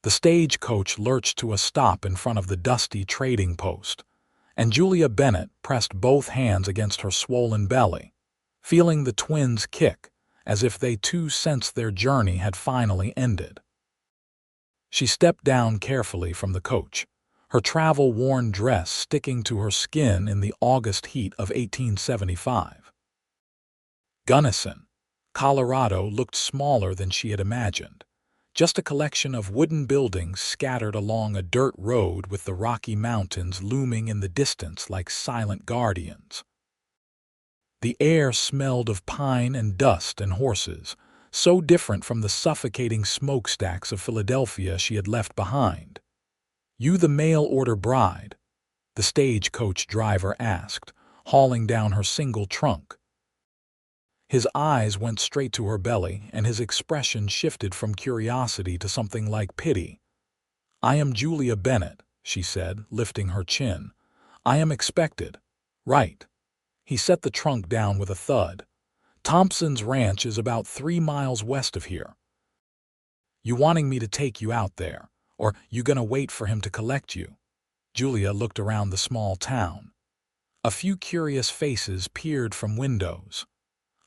The stagecoach lurched to a stop in front of the dusty trading post, and Julia Bennett pressed both hands against her swollen belly, feeling the twins kick as if they too sensed their journey had finally ended. She stepped down carefully from the coach, her travel-worn dress sticking to her skin in the August heat of 1875. Gunnison, Colorado looked smaller than she had imagined, just a collection of wooden buildings scattered along a dirt road with the Rocky Mountains looming in the distance like silent guardians. The air smelled of pine and dust and horses, so different from the suffocating smokestacks of Philadelphia she had left behind. "You the mail-order bride?" the stagecoach driver asked, hauling down her single trunk. His eyes went straight to her belly, and his expression shifted from curiosity to something like pity. "I am Julia Bennett," she said, lifting her chin. "I am expected." "Right." He set the trunk down with a thud. "Thompson's ranch is about 3 miles west of here. You wanting me to take you out there, or you gonna wait for him to collect you?" Julia looked around the small town. A few curious faces peered from windows.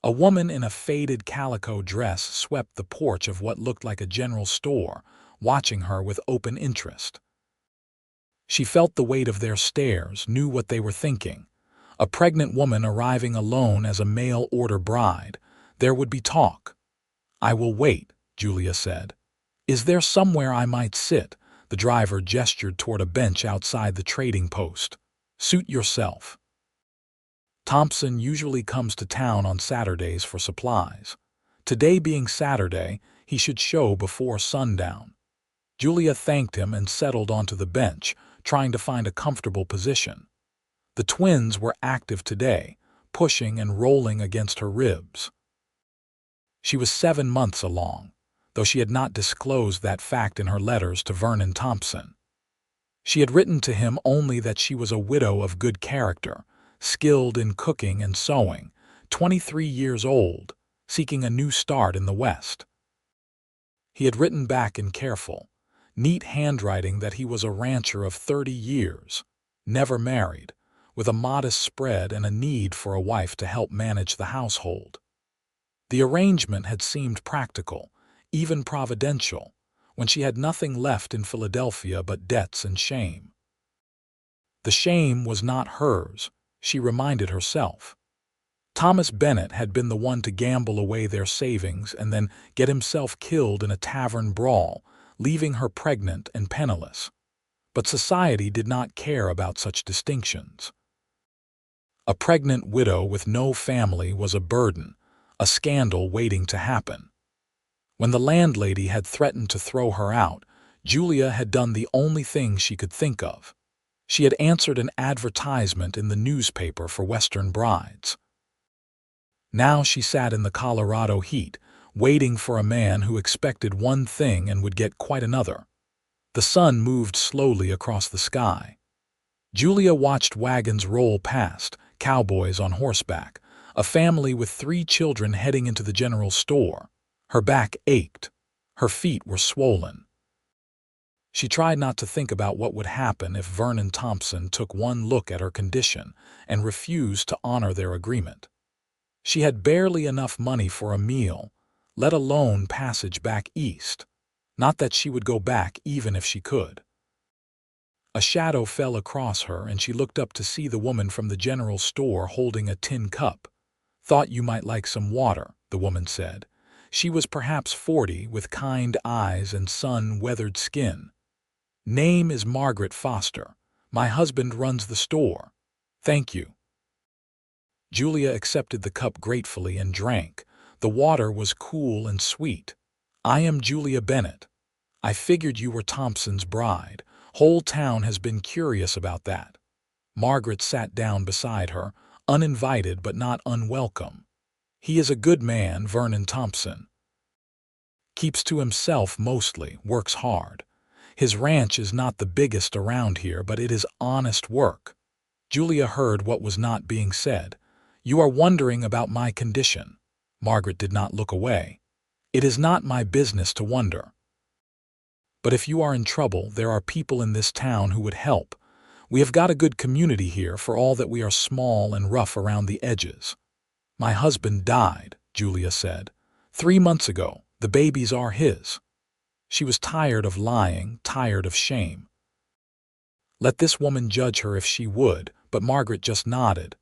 A woman in a faded calico dress swept the porch of what looked like a general store, watching her with open interest. She felt the weight of their stares, knew what they were thinking. A pregnant woman arriving alone as a mail-order bride. There would be talk. "I will wait," Julia said. "Is there somewhere I might sit?" The driver gestured toward a bench outside the trading post. "Suit yourself." Thompson usually comes to town on Saturdays for supplies. Today being Saturday, he should show before sundown. Julia thanked him and settled onto the bench, trying to find a comfortable position. The twins were active today, pushing and rolling against her ribs. She was 7 months along, though she had not disclosed that fact in her letters to Vernon Thompson. She had written to him only that she was a widow of good character, skilled in cooking and sewing, 23 years old, seeking a new start in the West. He had written back in careful, neat handwriting that he was a rancher of 30 years, never married, with a modest spread and a need for a wife to help manage the household. The arrangement had seemed practical, even providential, when she had nothing left in Philadelphia but debts and shame. The shame was not hers, she reminded herself. Thomas Bennett had been the one to gamble away their savings and then get himself killed in a tavern brawl, leaving her pregnant and penniless. But society did not care about such distinctions. A pregnant widow with no family was a burden, a scandal waiting to happen. When the landlady had threatened to throw her out, Julia had done the only thing she could think of. She had answered an advertisement in the newspaper for Western brides. Now she sat in the Colorado heat, waiting for a man who expected one thing and would get quite another. The sun moved slowly across the sky. Julia watched wagons roll past, cowboys on horseback, a family with 3 children heading into the general store. Her back ached. Her feet were swollen. She tried not to think about what would happen if Vernon Thompson took one look at her condition and refused to honor their agreement. She had barely enough money for a meal, let alone passage back east. Not that she would go back even if she could. A shadow fell across her and she looked up to see the woman from the general store holding a tin cup. "Thought you might like some water," the woman said. She was perhaps 40, with kind eyes and sun-weathered skin. "Name is Margaret Foster. My husband runs the store." "Thank you." Julia accepted the cup gratefully and drank. The water was cool and sweet. "I am Julia Bennett. I figured you were Thompson's bride. Whole town has been curious about that." Margaret sat down beside her, uninvited but not unwelcome. "He is a good man, Vernon Thompson. Keeps to himself mostly, works hard. His ranch is not the biggest around here, but it is honest work." Julia heard what was not being said. "You are wondering about my condition." Margaret did not look away. "It is not my business to wonder." But if you are in trouble, there are people in this town who would help. We have got a good community here for all that we are small and rough around the edges." "My husband died," Julia said. "3 months ago. The babies are his." She was tired of lying, tired of shame. Let this woman judge her if she would, but Margaret just nodded.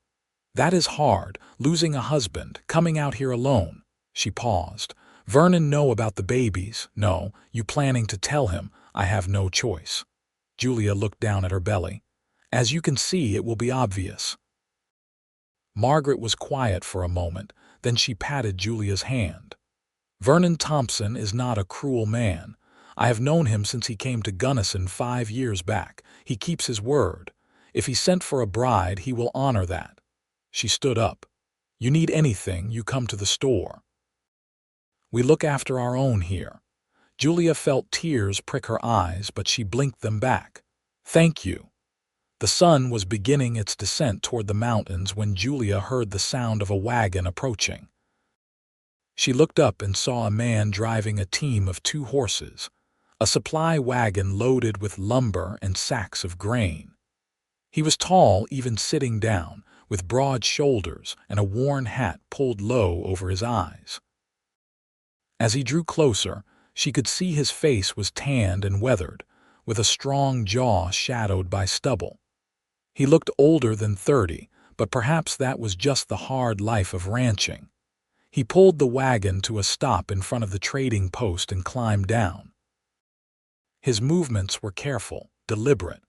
"That is hard, losing a husband, coming out here alone." She paused. "Vernon know about the babies?" "No. You planning to tell him?" "I have no choice." Julia looked down at her belly. "As you can see, it will be obvious." Margaret was quiet for a moment, then she patted Julia's hand. "Vernon Thompson is not a cruel man. I have known him since he came to Gunnison 5 years back. He keeps his word. If he sent for a bride, he will honor that." She stood up. "You need anything, you come to the store. We look after our own here." Julia felt tears prick her eyes, but she blinked them back. "Thank you." The sun was beginning its descent toward the mountains when Julia heard the sound of a wagon approaching. She looked up and saw a man driving a team of 2 horses, a supply wagon loaded with lumber and sacks of grain. He was tall, even sitting down, with broad shoulders and a worn hat pulled low over his eyes. As he drew closer, she could see his face was tanned and weathered, with a strong jaw shadowed by stubble. He looked older than 30, but perhaps that was just the hard life of ranching. He pulled the wagon to a stop in front of the trading post and climbed down. His movements were careful, deliberate.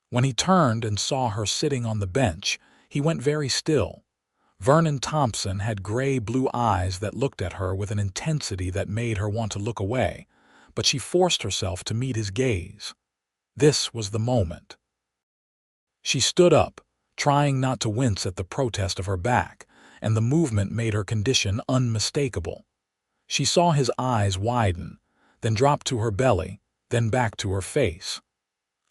When he turned and saw her sitting on the bench, he went very still. Vernon Thompson had gray-blue eyes that looked at her with an intensity that made her want to look away, but she forced herself to meet his gaze. This was the moment. She stood up, trying not to wince at the protest of her back, and the movement made her condition unmistakable. She saw his eyes widen, then drop to her belly, then back to her face.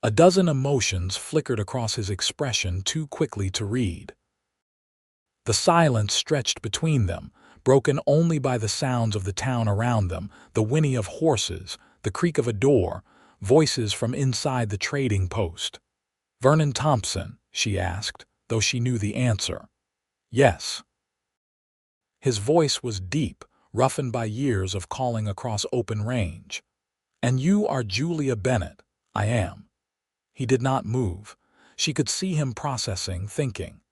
A dozen emotions flickered across his expression too quickly to read. The silence stretched between them, broken only by the sounds of the town around them, the whinny of horses, the creak of a door, voices from inside the trading post. "Vernon Thompson?" she asked, though she knew the answer. "Yes." His voice was deep, roughened by years of calling across open range. "And you are Julia Bennett?" "I am." He did not move. She could see him processing, thinking.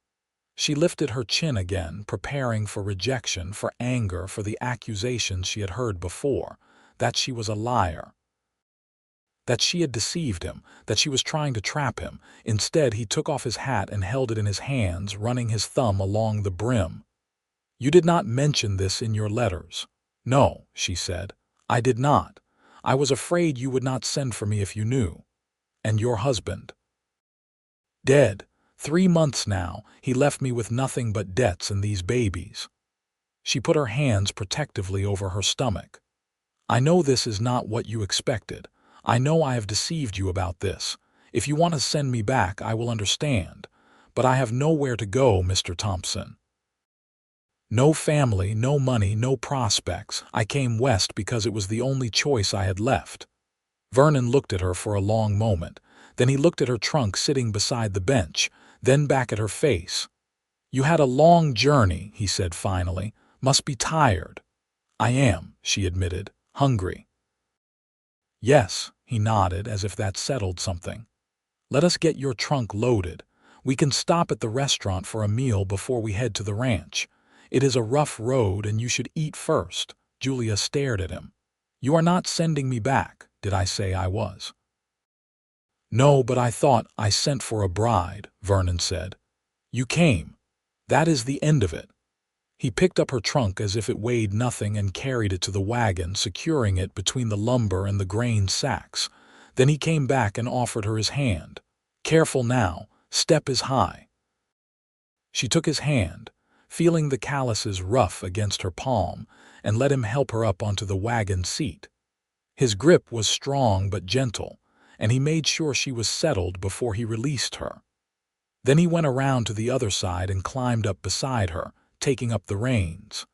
She lifted her chin again, preparing for rejection, for anger, for the accusations she had heard before, that she was a liar, that she had deceived him, that she was trying to trap him. Instead, he took off his hat and held it in his hands, running his thumb along the brim. "You did not mention this in your letters." "No," she said. "I did not. I was afraid you would not send for me if you knew." "And your husband?" "Dead. 3 months now. He left me with nothing but debts and these babies." She put her hands protectively over her stomach. "I know this is not what you expected. I know I have deceived you about this. If you want to send me back, I will understand. But I have nowhere to go, Mr. Thompson. No family, no money, no prospects. I came west because it was the only choice I had left." Vernon looked at her for a long moment. Then he looked at her trunk sitting beside the bench, then back at her face. "You had a long journey," he said finally. "Must be tired." "I am," she admitted. "Hungry." "Yes," he nodded, as if that settled something. "Let us get your trunk loaded. We can stop at the restaurant for a meal before we head to the ranch. It is a rough road and you should eat first." Julia stared at him. "You are not sending me back. Did I say I was?" "No, but I thought I sent for a bride," Vernon said. "You came. That is the end of it." He picked up her trunk as if it weighed nothing and carried it to the wagon, securing it between the lumber and the grain sacks. Then he came back and offered her his hand. "Careful now. Step is high." She took his hand, feeling the calluses rough against her palm, and let him help her up onto the wagon seat. His grip was strong but gentle, and he made sure she was settled before he released her. Then he went around to the other side and climbed up beside her, taking up the reins.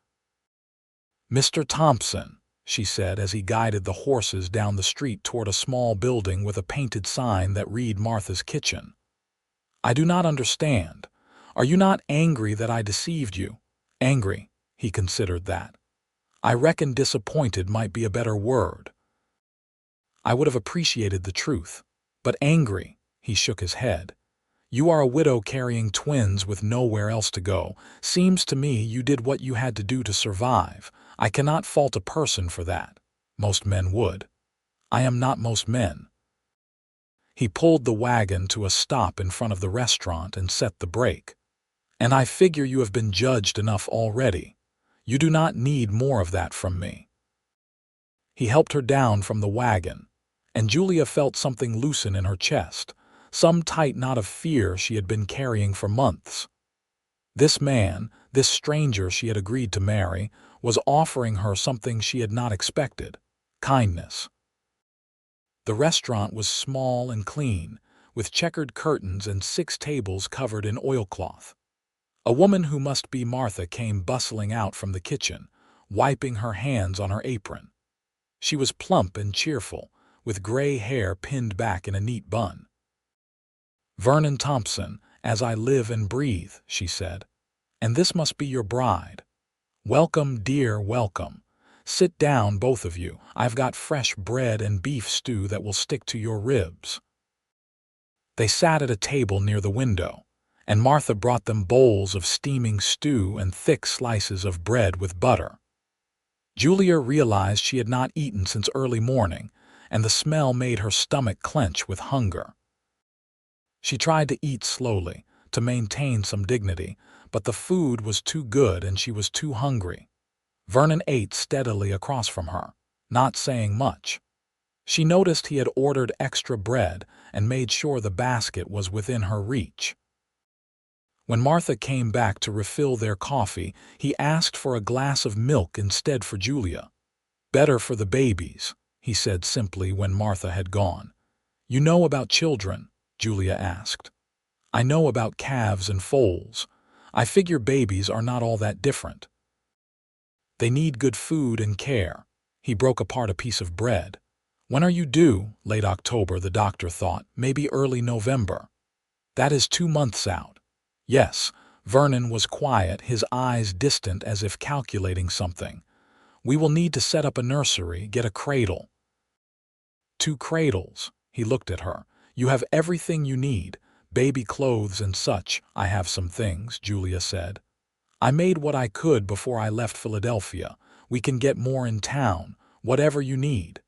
"Mr. Thompson," she said as he guided the horses down the street toward a small building with a painted sign that read Martha's Kitchen. "I do not understand. Are you not angry that I deceived you?" Angry, he considered that. I reckon disappointed might be a better word. I would have appreciated the truth. But angry, he shook his head. You are a widow carrying twins with nowhere else to go. Seems to me you did what you had to do to survive. I cannot fault a person for that. Most men would. I am not most men. He pulled the wagon to a stop in front of the restaurant and set the brake. And I figure you have been judged enough already. You do not need more of that from me. He helped her down from the wagon, and Julia felt something loosen in her chest, some tight knot of fear she had been carrying for months. This man, this stranger she had agreed to marry, was offering her something she had not expected: kindness. The restaurant was small and clean, with checkered curtains and 6 tables covered in oilcloth. A woman who must be Martha came bustling out from the kitchen, wiping her hands on her apron. She was plump and cheerful, with gray hair pinned back in a neat bun. "Vernon Thompson, as I live and breathe," she said. "And this must be your bride. Welcome, dear, welcome. Sit down, both of you. I've got fresh bread and beef stew that will stick to your ribs." They sat at a table near the window, and Martha brought them bowls of steaming stew and thick slices of bread with butter. Julia realized she had not eaten since early morning, and the smell made her stomach clench with hunger. She tried to eat slowly, to maintain some dignity, but the food was too good and she was too hungry. Vernon ate steadily across from her, not saying much. She noticed he had ordered extra bread and made sure the basket was within her reach. When Martha came back to refill their coffee, he asked for a glass of milk instead for Julia. "Better for the babies," he said simply when Martha had gone. "You know about children?" Julia asked. "I know about calves and foals. I figure babies are not all that different. They need good food and care." He broke apart a piece of bread. "When are you due?" "Late October," the doctor thought. "Maybe early November." "That is 2 months out." "Yes." Vernon was quiet, his eyes distant as if calculating something. "We will need to set up a nursery, get a cradle." 2 cradles. He looked at her. "You have everything you need, baby clothes and such." "I have some things," Julia said. "I made what I could before I left Philadelphia. We can get more in town, whatever you need."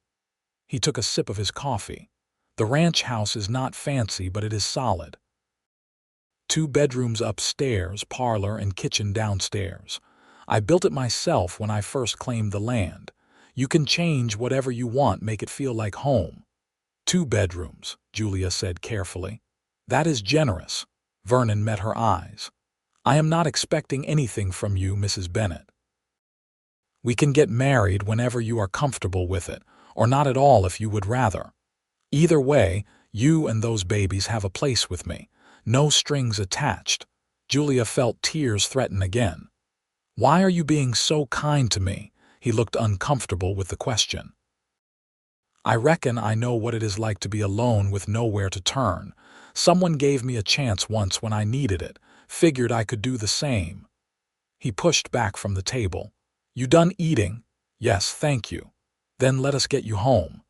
He took a sip of his coffee. "The ranch house is not fancy, but it is solid. 2 bedrooms upstairs, parlor and kitchen downstairs. I built it myself when I first claimed the land. You can change whatever you want, make it feel like home." 2 bedrooms, Julia said carefully. "That is generous." Vernon met her eyes. "I am not expecting anything from you, Mrs. Bennett. We can get married whenever you are comfortable with it, or not at all if you would rather. Either way, you and those babies have a place with me. No strings attached." Julia felt tears threaten again. "Why are you being so kind to me?" He looked uncomfortable with the question. "I reckon I know what it is like to be alone with nowhere to turn. Someone gave me a chance once when I needed it, figured I could do the same." He pushed back from the table. "You done eating?" "Yes, thank you." "Then let us get you home."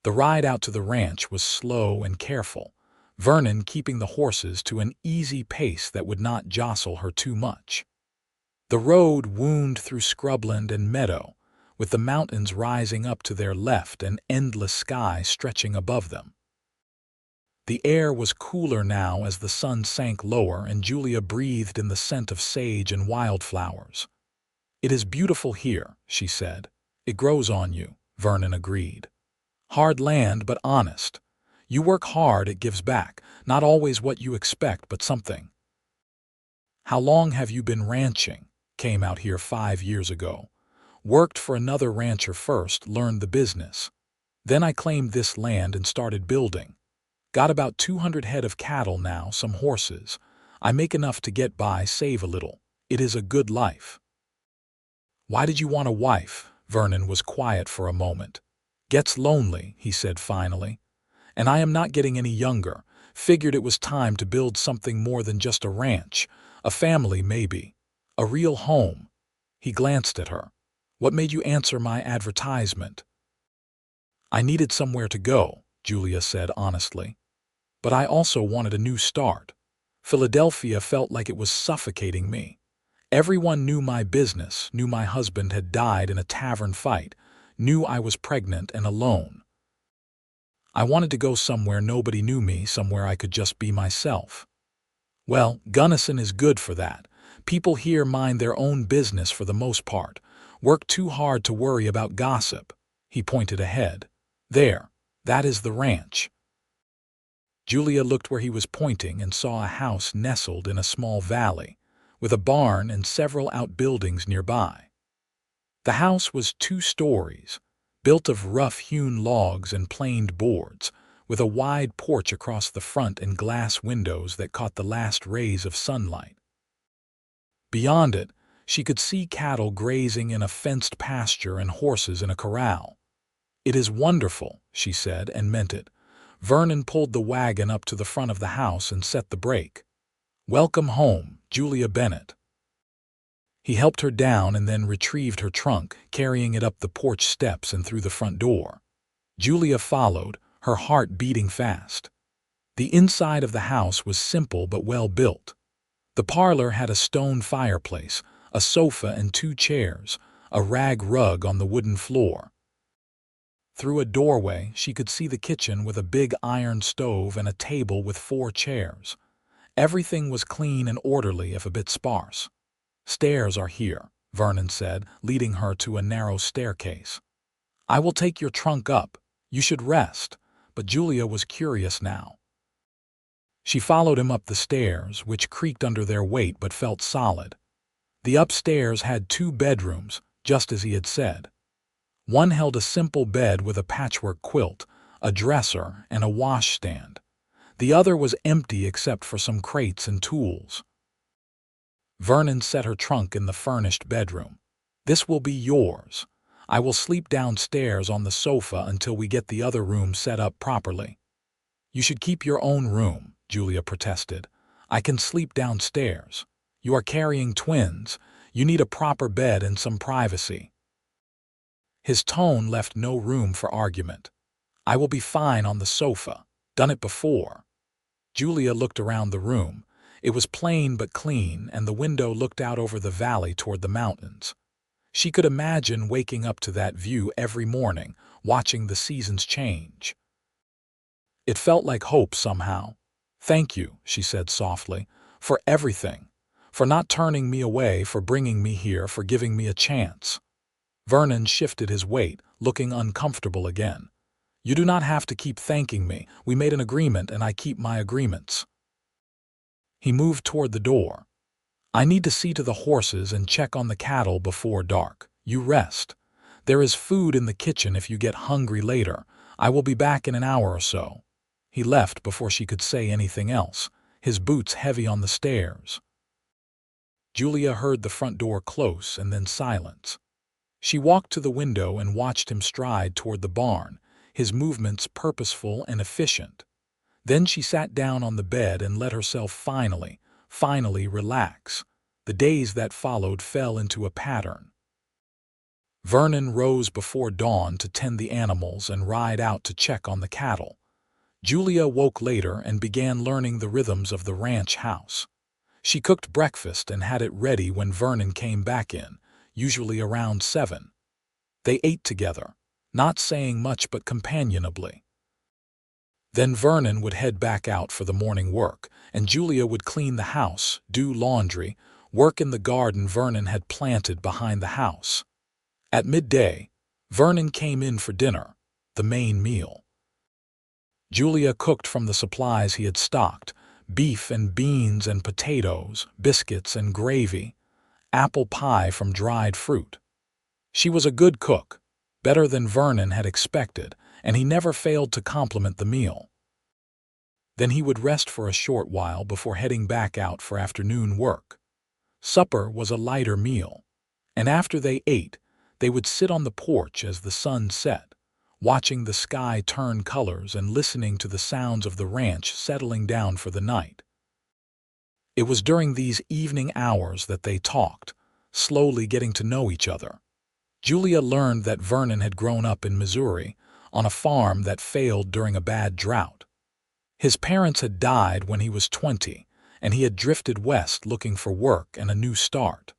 The ride out to the ranch was slow and careful, Vernon keeping the horses to an easy pace that would not jostle her too much. The road wound through scrubland and meadow, with the mountains rising up to their left and endless sky stretching above them. The air was cooler now as the sun sank lower and Julia breathed in the scent of sage and wildflowers. "It is beautiful here," she said. "It grows on you," Vernon agreed. "Hard land, but honest. You work hard, it gives back, not always what you expect, but something." "How long have you been ranching?" "Came out here 5 years ago. Worked for another rancher first, learned the business. Then I claimed this land and started building. Got about 200 head of cattle now, some horses. I make enough to get by, save a little. It is a good life." "Why did you want a wife?" Vernon was quiet for a moment. "Gets lonely," he said finally. "And I am not getting any younger. Figured it was time to build something more than just a ranch. A family, maybe. A real home." He glanced at her. "What made you answer my advertisement?" "I needed somewhere to go," Julia said honestly. "But I also wanted a new start. Philadelphia felt like it was suffocating me. Everyone knew my business, knew my husband had died in a tavern fight, knew I was pregnant and alone. I wanted to go somewhere nobody knew me, somewhere I could just be myself. Well, Gunnison is good for that. People here mind their own business for the most part, work too hard to worry about gossip." He pointed ahead. "There, that is the ranch." Julia looked where he was pointing and saw a house nestled in a small valley, with a barn and several outbuildings nearby. The house was 2 stories, built of rough-hewn logs and planed boards, with a wide porch across the front and glass windows that caught the last rays of sunlight. Beyond it, she could see cattle grazing in a fenced pasture and horses in a corral. "It is wonderful," she said, and meant it. Vernon pulled the wagon up to the front of the house and set the brake. "Welcome home, Julia Bennett." He helped her down and then retrieved her trunk, carrying it up the porch steps and through the front door. Julia followed, her heart beating fast. The inside of the house was simple but well built. The parlor had a stone fireplace, a sofa and 2 chairs, a rag rug on the wooden floor. Through a doorway, she could see the kitchen with a big iron stove and a table with 4 chairs. Everything was clean and orderly, if a bit sparse. "Stairs are here," Vernon said, leading her to a narrow staircase. "I will take your trunk up. You should rest." But Julia was curious now. She followed him up the stairs, which creaked under their weight but felt solid. The upstairs had 2 bedrooms, just as he had said. One held a simple bed with a patchwork quilt, a dresser, and a washstand. The other was empty except for some crates and tools. Vernon set her trunk in the furnished bedroom. "This will be yours. I will sleep downstairs on the sofa until we get the other room set up properly." "You should keep your own room," Julia protested. "I can sleep downstairs. You are carrying twins. You need a proper bed and some privacy." His tone left no room for argument. "I will be fine on the sofa. Done it before." Julia looked around the room. It was plain but clean, and the window looked out over the valley toward the mountains. She could imagine waking up to that view every morning, watching the seasons change. It felt like hope somehow. "Thank you," she said softly, "for everything. For not turning me away, for bringing me here, for giving me a chance." Vernon shifted his weight, looking uncomfortable again. "You do not have to keep thanking me. We made an agreement and I keep my agreements." He moved toward the door. "I need to see to the horses and check on the cattle before dark. You rest. There is food in the kitchen if you get hungry later. I will be back in an hour or so." He left before she could say anything else, his boots heavy on the stairs. Julia heard the front door close and then silence. She walked to the window and watched him stride toward the barn, his movements purposeful and efficient. Then she sat down on the bed and let herself finally relax. The days that followed fell into a pattern. Vernon rose before dawn to tend the animals and ride out to check on the cattle. Julia woke later and began learning the rhythms of the ranch house. She cooked breakfast and had it ready when Vernon came back in, usually around 7. They ate together, not saying much but companionably. Then Vernon would head back out for the morning work, and Julia would clean the house, do laundry, work in the garden Vernon had planted behind the house. At midday, Vernon came in for dinner, the main meal. Julia cooked from the supplies he had stocked, beef and beans and potatoes, biscuits and gravy, apple pie from dried fruit. She was a good cook, better than Vernon had expected, and he never failed to compliment the meal. Then he would rest for a short while before heading back out for afternoon work. Supper was a lighter meal, and after they ate, They would sit on the porch as the sun set, watching the sky turn colors and listening to the sounds of the ranch settling down for the night. It was during these evening hours that they talked, slowly getting to know each other. Julia learned that Vernon had grown up in Missouri, on a farm that failed during a bad drought. His parents had died when he was 20, and he had drifted west looking for work and a new start.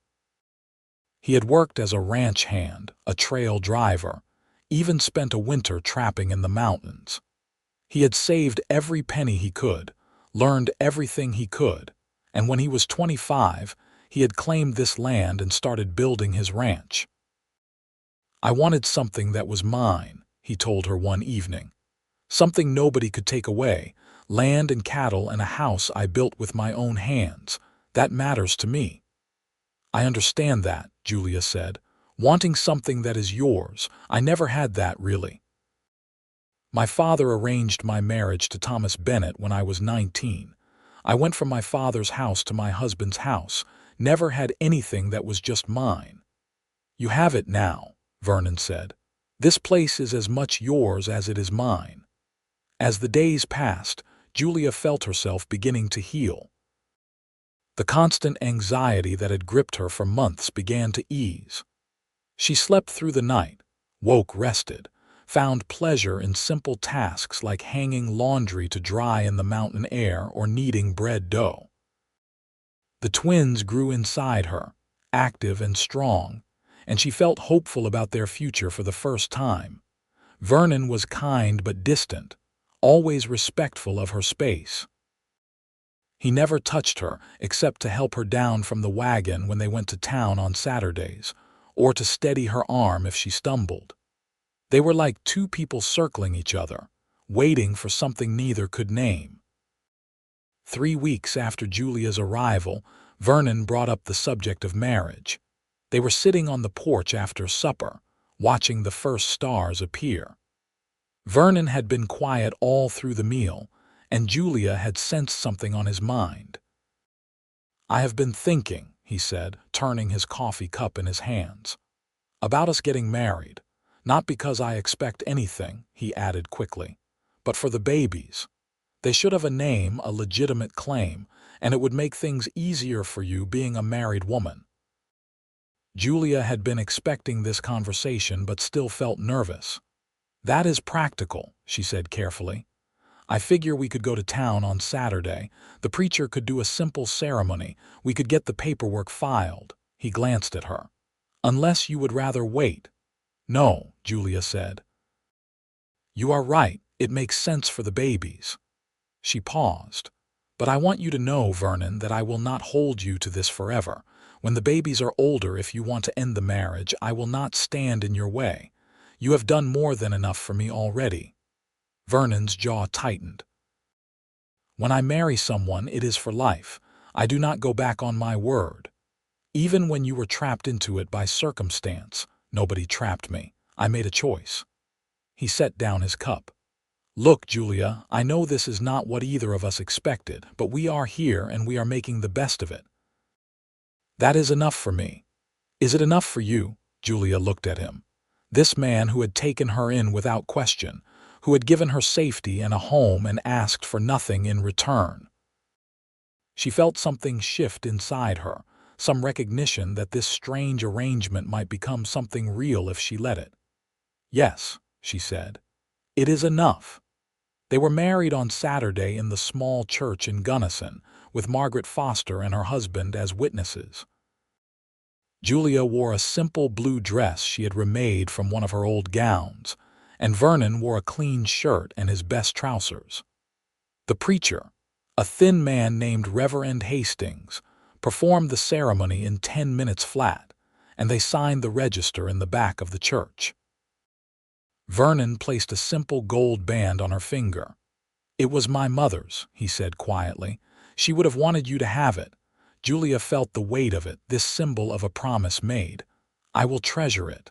He had worked as a ranch hand, a trail driver, even spent a winter trapping in the mountains. He had saved every penny he could, learned everything he could, and when he was 25, he had claimed this land and started building his ranch. "I wanted something that was mine," he told her one evening. "Something nobody could take away, land and cattle and a house I built with my own hands. That matters to me." "I understand that," Julia said. "Wanting something that is yours. I never had that, really. My father arranged my marriage to Thomas Bennett when I was 19. I went from my father's house to my husband's house, never had anything that was just mine." "You have it now," Vernon said. "This place is as much yours as it is mine." As the days passed, Julia felt herself beginning to heal. The constant anxiety that had gripped her for months began to ease. She slept through the night, woke rested, found pleasure in simple tasks like hanging laundry to dry in the mountain air or kneading bread dough. The twins grew inside her, active and strong, and she felt hopeful about their future for the first time. Vernon was kind but distant, always respectful of her space. He never touched her except to help her down from the wagon when they went to town on Saturdays, or to steady her arm if she stumbled. They were like two people circling each other, waiting for something neither could name. 3 weeks after Julia's arrival, Vernon brought up the subject of marriage. They were sitting on the porch after supper, watching the first stars appear. Vernon had been quiet all through the meal, and Julia had sensed something on his mind. "I have been thinking," he said, turning his coffee cup in his hands, "about us getting married. Not because I expect anything," he added quickly, "but for the babies. They should have a name, a legitimate claim, and it would make things easier for you being a married woman." Julia had been expecting this conversation but still felt nervous. "That is practical," she said carefully. "I figure we could go to town on Saturday. The preacher could do a simple ceremony. We could get the paperwork filed." He glanced at her. "Unless you would rather wait." "No," Julia said. "You are right. It makes sense for the babies." She paused. "But I want you to know, Vernon, that I will not hold you to this forever. When the babies are older, if you want to end the marriage, I will not stand in your way. You have done more than enough for me already." Vernon's jaw tightened. "When I marry someone, it is for life. I do not go back on my word. Even when you were trapped into it by circumstance, nobody trapped me. I made a choice." He set down his cup. "Look, Julia, I know this is not what either of us expected, but we are here and we are making the best of it. That is enough for me." "Is it enough for you?" Julia looked at him. This man who had taken her in without question, who had given her safety and a home and asked for nothing in return. She felt something shift inside her, some recognition that this strange arrangement might become something real if she let it. "Yes," she said. "It is enough." They were married on Saturday in the small church in Gunnison, with Margaret Foster and her husband as witnesses. Julia wore a simple blue dress she had remade from one of her old gowns, and Vernon wore a clean shirt and his best trousers. The preacher, a thin man named Reverend Hastings, performed the ceremony in 10 minutes flat, and they signed the register in the back of the church. Vernon placed a simple gold band on her finger. "It was my mother's," he said quietly. "She would have wanted you to have it." Julia felt the weight of it, this symbol of a promise made. "I will treasure it."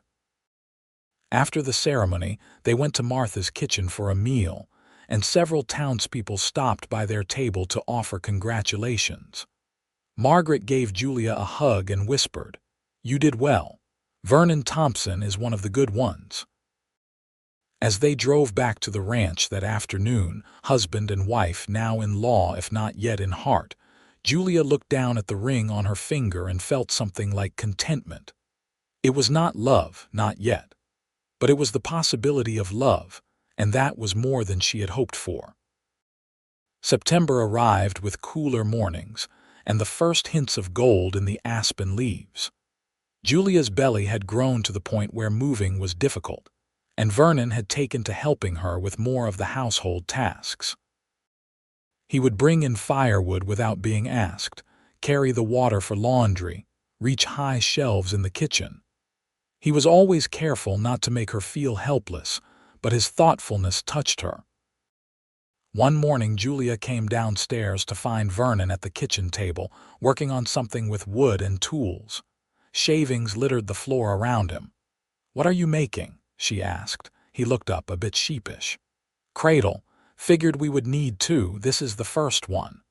After the ceremony, they went to Martha's kitchen for a meal, and several townspeople stopped by their table to offer congratulations. Margaret gave Julia a hug and whispered, "You did well." Vernon Thompson is one of the good ones. As they drove back to the ranch that afternoon, husband and wife now in law if not yet in heart, Julia looked down at the ring on her finger and felt something like contentment. It was not love, not yet. But it was the possibility of love, and that was more than she had hoped for. September arrived with cooler mornings, and the first hints of gold in the aspen leaves. Julia's belly had grown to the point where moving was difficult, and Vernon had taken to helping her with more of the household tasks. He would bring in firewood without being asked, carry the water for laundry, reach high shelves in the kitchen. He was always careful not to make her feel helpless, but his thoughtfulness touched her. One morning Julia came downstairs to find Vernon at the kitchen table, working on something with wood and tools. Shavings littered the floor around him. "What are you making?" she asked. He looked up, a bit sheepish. "Cradle. Figured we would need two. This is the first one."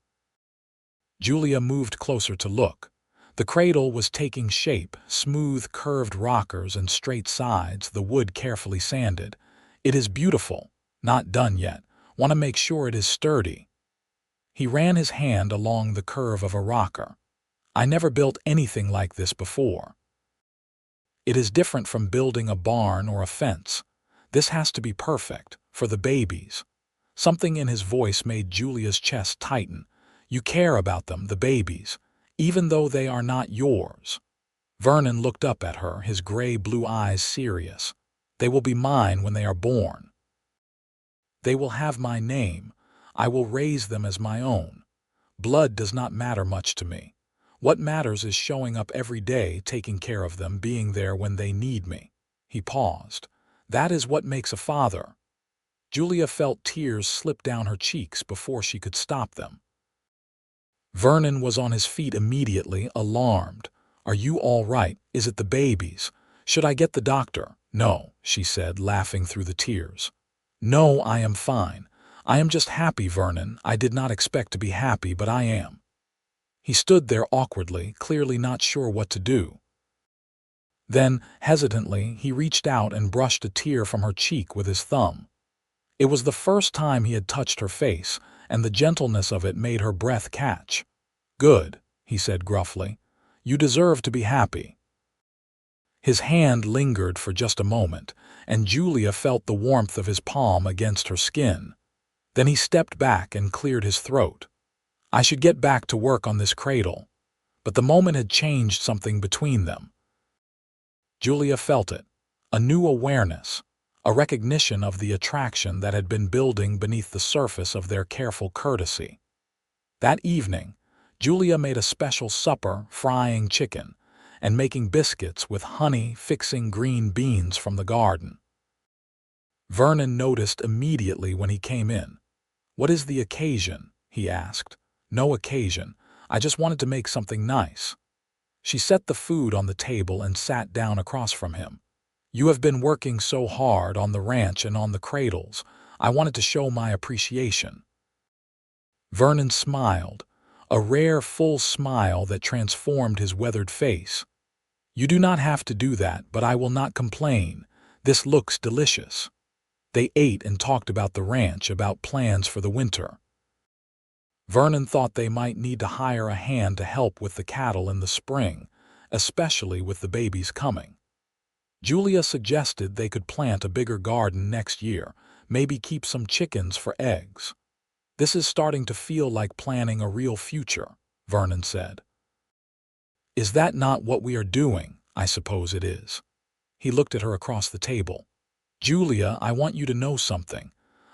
Julia moved closer to look. The cradle was taking shape, smooth, curved rockers and straight sides, the wood carefully sanded. "It is beautiful. Not done yet. Want to make sure it is sturdy." He ran his hand along the curve of a rocker. "I never built anything like this before. It is different from building a barn or a fence. This has to be perfect, for the babies." Something in his voice made Julia's chest tighten. "You care about them, the babies, even though they are not yours." Vernon looked up at her, his gray-blue eyes serious. "They will be mine when they are born. They will have my name. I will raise them as my own. Blood does not matter much to me. What matters is showing up every day, taking care of them, being there when they need me." He paused. "That is what makes a father." Julia felt tears slip down her cheeks before she could stop them. Vernon was on his feet immediately, alarmed. "Are you all right? Is it the babies? Should I get the doctor?" "No," she said, laughing through the tears. "No, I am fine. I am just happy, Vernon. I did not expect to be happy, but I am." He stood there awkwardly, clearly not sure what to do. Then, hesitantly, he reached out and brushed a tear from her cheek with his thumb. It was the first time he had touched her face, and the gentleness of it made her breath catch. "Good," he said gruffly. "You deserve to be happy." His hand lingered for just a moment, and Julia felt the warmth of his palm against her skin. Then he stepped back and cleared his throat. "I should get back to work on this cradle." But the moment had changed something between them. Julia felt it, a new awareness, a recognition of the attraction that had been building beneath the surface of their careful courtesy. That evening, Julia made a special supper, frying chicken, and making biscuits with honey, fixing green beans from the garden. Vernon noticed immediately when he came in. "What is the occasion?" he asked. "No occasion. I just wanted to make something nice." She set the food on the table and sat down across from him. "You have been working so hard on the ranch and on the cradles. I wanted to show my appreciation." Vernon smiled, a rare full smile that transformed his weathered face. "You do not have to do that, but I will not complain. This looks delicious." They ate and talked about the ranch, about plans for the winter. Vernon thought they might need to hire a hand to help with the cattle in the spring, especially with the babies coming. Julia suggested they could plant a bigger garden next year, maybe keep some chickens for eggs. "This is starting to feel like planning a real future," Vernon said. "Is that not what we are doing?" "I suppose it is." He looked at her across the table. "Julia, I want you to know something.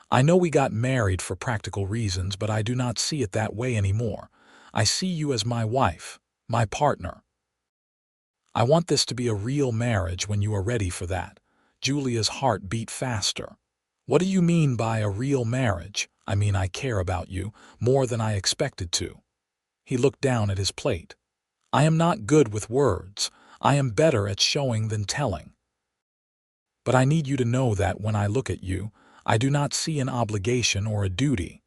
I know we got married for practical reasons, but I do not see it that way anymore. I see you as my wife, my partner. I want this to be a real marriage when you are ready for that." Julia's heart beat faster. "What do you mean by a real marriage?" "I mean I care about you more than I expected to." He looked down at his plate. "I am not good with words. I am better at showing than telling. But I need you to know that when I look at you, I do not see an obligation or a duty.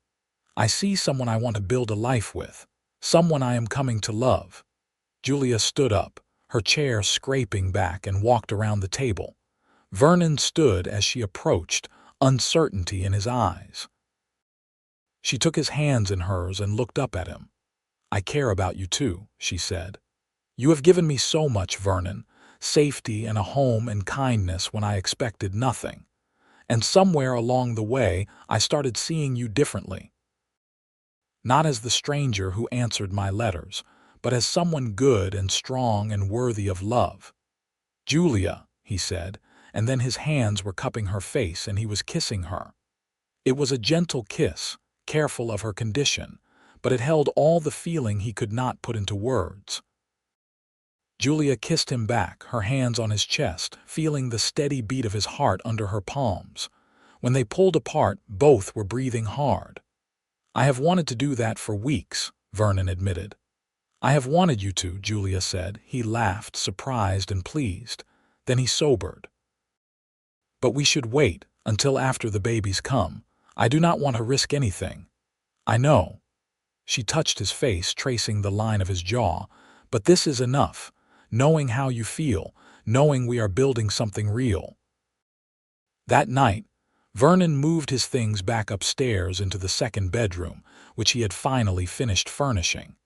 I see someone I want to build a life with, someone I am coming to love." Julia stood up, her chair scraping back, and walked around the table. Vernon stood as she approached, uncertainty in his eyes. She took his hands in hers and looked up at him. "I care about you too," she said. "You have given me so much, Vernon, safety and a home and kindness when I expected nothing. And somewhere along the way, I started seeing you differently. Not as the stranger who answered my letters, but as someone good and strong and worthy of love." "Julia," he said, and then his hands were cupping her face and he was kissing her. It was a gentle kiss, careful of her condition, but it held all the feeling he could not put into words. Julia kissed him back, her hands on his chest, feeling the steady beat of his heart under her palms. When they pulled apart, both were breathing hard. "I have wanted to do that for weeks," Vernon admitted. "I have wanted you to," Julia said. He laughed, surprised and pleased. Then he sobered. "But we should wait until after the babies come. I do not want to risk anything." "I know." She touched his face, tracing the line of his jaw. "But this is enough. Knowing how you feel, knowing we are building something real." That night, Vernon moved his things back upstairs into the second bedroom, which he had finally finished furnishing.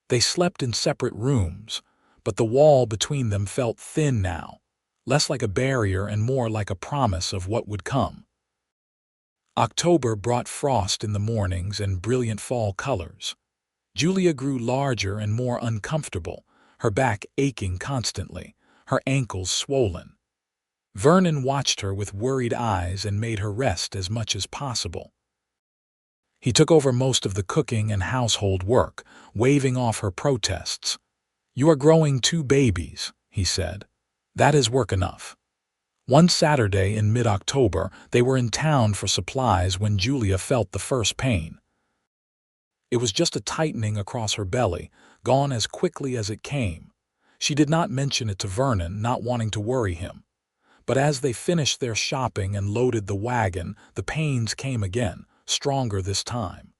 They slept in separate rooms, but the wall between them felt thin now, less like a barrier and more like a promise of what would come. October brought frost in the mornings and brilliant fall colors. Julia grew larger and more uncomfortable, her back aching constantly, her ankles swollen. Vernon watched her with worried eyes and made her rest as much as possible. He took over most of the cooking and household work, waving off her protests. "You are growing 2 babies," he said. "That is work enough." One Saturday in mid-October, they were in town for supplies when Julia felt the first pain. It was just a tightening across her belly, gone as quickly as it came. She did not mention it to Vernon, not wanting to worry him. But as they finished their shopping and loaded the wagon, the pains came again, stronger this time.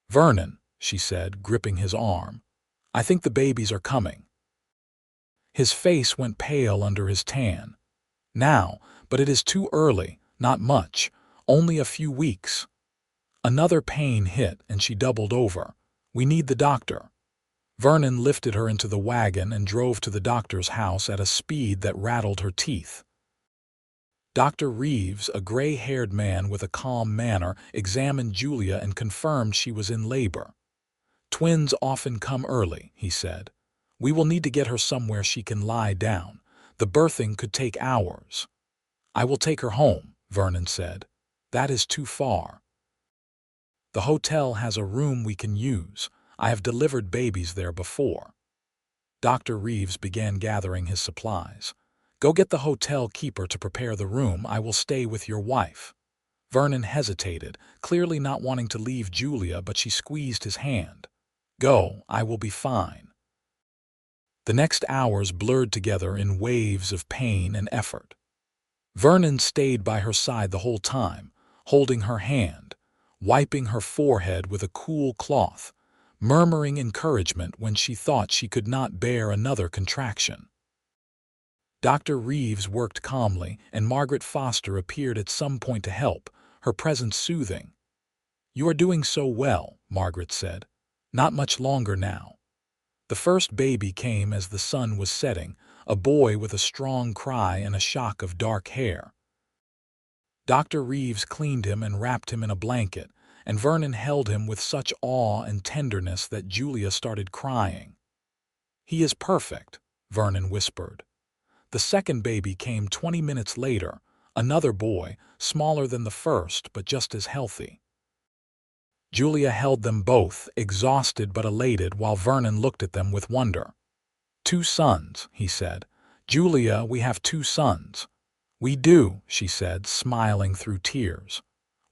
"Vernon," she said, gripping his arm, "I think the babies are coming." His face went pale under his tan. "Now, but it is too early, not much, only a few weeks." Another pain hit and she doubled over. "We need the doctor." Vernon lifted her into the wagon and drove to the doctor's house at a speed that rattled her teeth. Dr. Reeves, a gray-haired man with a calm manner, examined Julia and confirmed she was in labor. "Twins often come early," he said. "We will need to get her somewhere she can lie down. The birthing could take hours." "I will take her home," Vernon said. "That is too far." "The hotel has a room we can use. I have delivered babies there before." Dr. Reeves began gathering his supplies. "Go get the hotel keeper to prepare the room. I will stay with your wife." Vernon hesitated, clearly not wanting to leave Julia, but she squeezed his hand. "Go, I will be fine." The next hours blurred together in waves of pain and effort. Vernon stayed by her side the whole time, holding her hand, wiping her forehead with a cool cloth, murmuring encouragement when she thought she could not bear another contraction. Dr. Reeves worked calmly, and Margaret Foster appeared at some point to help, her presence soothing. "You are doing so well," Margaret said. "Not much longer now." The first baby came as the sun was setting, a boy with a strong cry and a shock of dark hair. Dr. Reeves cleaned him and wrapped him in a blanket, and Vernon held him with such awe and tenderness that Julia started crying. "He is perfect," Vernon whispered. The second baby came 20 minutes later, another boy, smaller than the first but just as healthy. Julia held them both, exhausted but elated, while Vernon looked at them with wonder. "2 sons," he said. "Julia, we have 2 sons." "We do," she said, smiling through tears.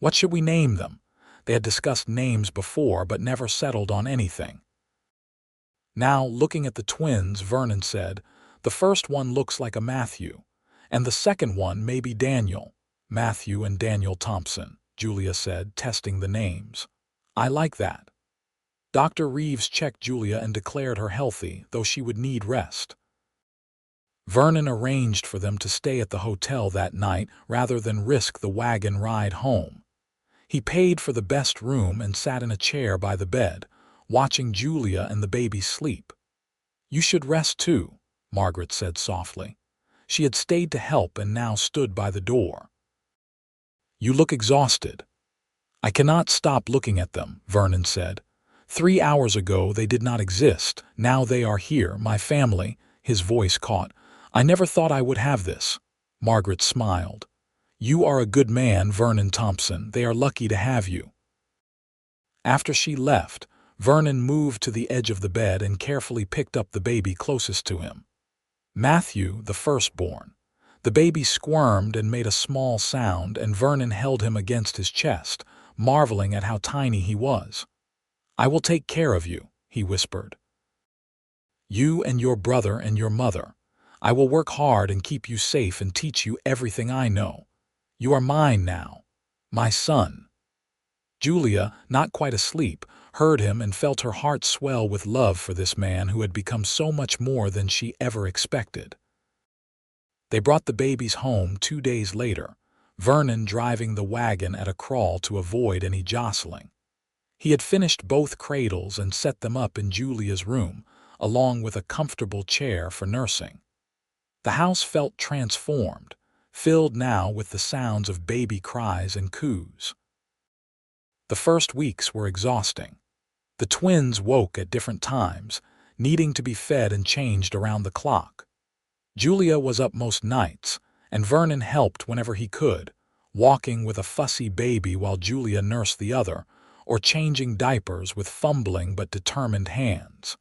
"What should we name them?" They had discussed names before but never settled on anything. Now, looking at the twins, Vernon said, "The first one looks like a Matthew, and the second one may be Daniel." "Matthew and Daniel Thompson," Julia said, testing the names. "I like that." Dr. Reeves checked Julia and declared her healthy, though she would need rest. Vernon arranged for them to stay at the hotel that night rather than risk the wagon ride home. He paid for the best room and sat in a chair by the bed, watching Julia and the baby sleep. "You should rest too," Margaret said softly. She had stayed to help and now stood by the door. "You look exhausted." "I cannot stop looking at them," Vernon said. 3 hours ago they did not exist. Now they are here, my family." His voice caught. "I never thought I would have this." Margaret smiled. "You are a good man, Vernon Thompson. They are lucky to have you." After she left, Vernon moved to the edge of the bed and carefully picked up the baby closest to him. Matthew, the firstborn. The baby squirmed and made a small sound, and Vernon held him against his chest, marveling at how tiny he was. "I will take care of you," he whispered. "You and your brother and your mother. I will work hard and keep you safe and teach you everything I know. You are mine now, my son." Julia, not quite asleep, heard him and felt her heart swell with love for this man who had become so much more than she ever expected. They brought the babies home 2 days later, Vernon driving the wagon at a crawl to avoid any jostling. He had finished both cradles and set them up in Julia's room, along with a comfortable chair for nursing. The house felt transformed, filled now with the sounds of baby cries and coos. The first weeks were exhausting. The twins woke at different times, needing to be fed and changed around the clock. Julia was up most nights, and Vernon helped whenever he could, walking with a fussy baby while Julia nursed the other, or changing diapers with fumbling but determined hands.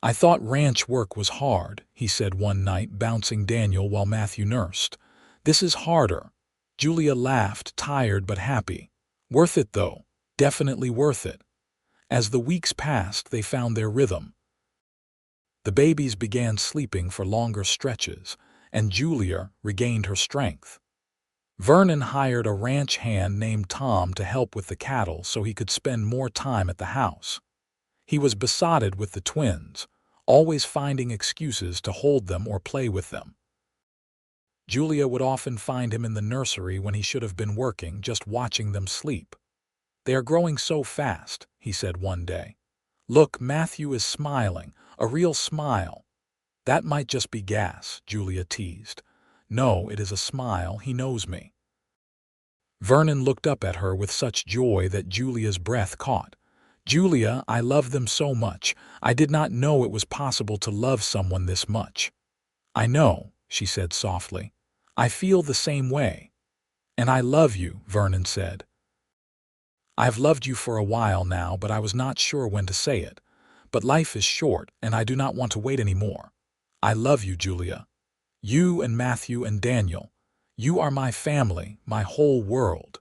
"I thought ranch work was hard," he said one night, bouncing Daniel while Matthew nursed. "This is harder." Julia laughed, tired but happy. "Worth it, though. Definitely worth it." As the weeks passed, they found their rhythm. The babies began sleeping for longer stretches, and Julia regained her strength. Vernon hired a ranch hand named Tom to help with the cattle so he could spend more time at the house. He was besotted with the twins, always finding excuses to hold them or play with them. Julia would often find him in the nursery when he should have been working, just watching them sleep. "They are growing so fast," he said one day. "Look, Matthew is smiling, a real smile." "That might just be gas," Julia teased. "No, it is a smile. He knows me." Vernon looked up at her with such joy that Julia's breath caught. "Julia, I love them so much. I did not know it was possible to love someone this much." "I know," she said softly. "I feel the same way." "And I love you," Vernon said. "I've loved you for a while now, but I was not sure when to say it. But life is short, and I do not want to wait any more. I love you, Julia. You and Matthew and Daniel. You are my family, my whole world."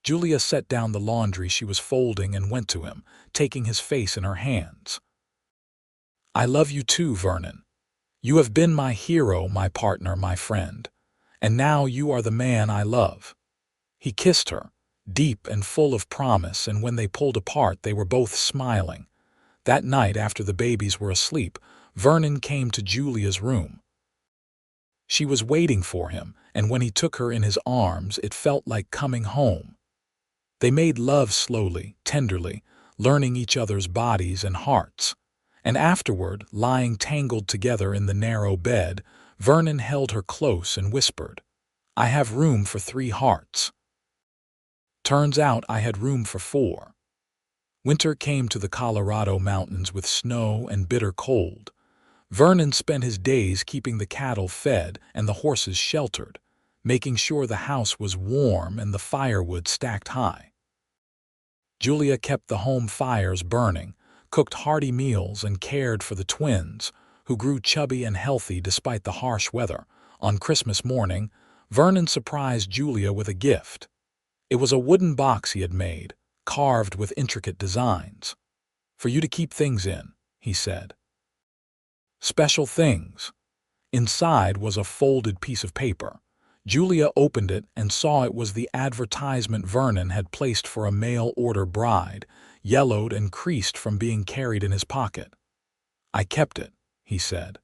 Julia set down the laundry she was folding and went to him, taking his face in her hands. "I love you too, Vernon. You have been my hero, my partner, my friend. And now you are the man I love." He kissed her, deep and full of promise, and when they pulled apart they were both smiling. That night, after the babies were asleep, Vernon came to Julia's room. She was waiting for him, and when he took her in his arms it felt like coming home. They made love slowly, tenderly, learning each other's bodies and hearts. And afterward, lying tangled together in the narrow bed, Vernon held her close and whispered, "I have room for 3 hearts." Turns out I had room for 4. Winter came to the Colorado mountains with snow and bitter cold. Vernon spent his days keeping the cattle fed and the horses sheltered, making sure the house was warm and the firewood stacked high. Julia kept the home fires burning, cooked hearty meals, and cared for the twins, who grew chubby and healthy despite the harsh weather. On Christmas morning, Vernon surprised Julia with a gift. It was a wooden box he had made, carved with intricate designs. "For you to keep things in," he said. "Special things." Inside was a folded piece of paper. Julia opened it and saw it was the advertisement Vernon had placed for a mail-order bride, yellowed and creased from being carried in his pocket. "I kept it," he said.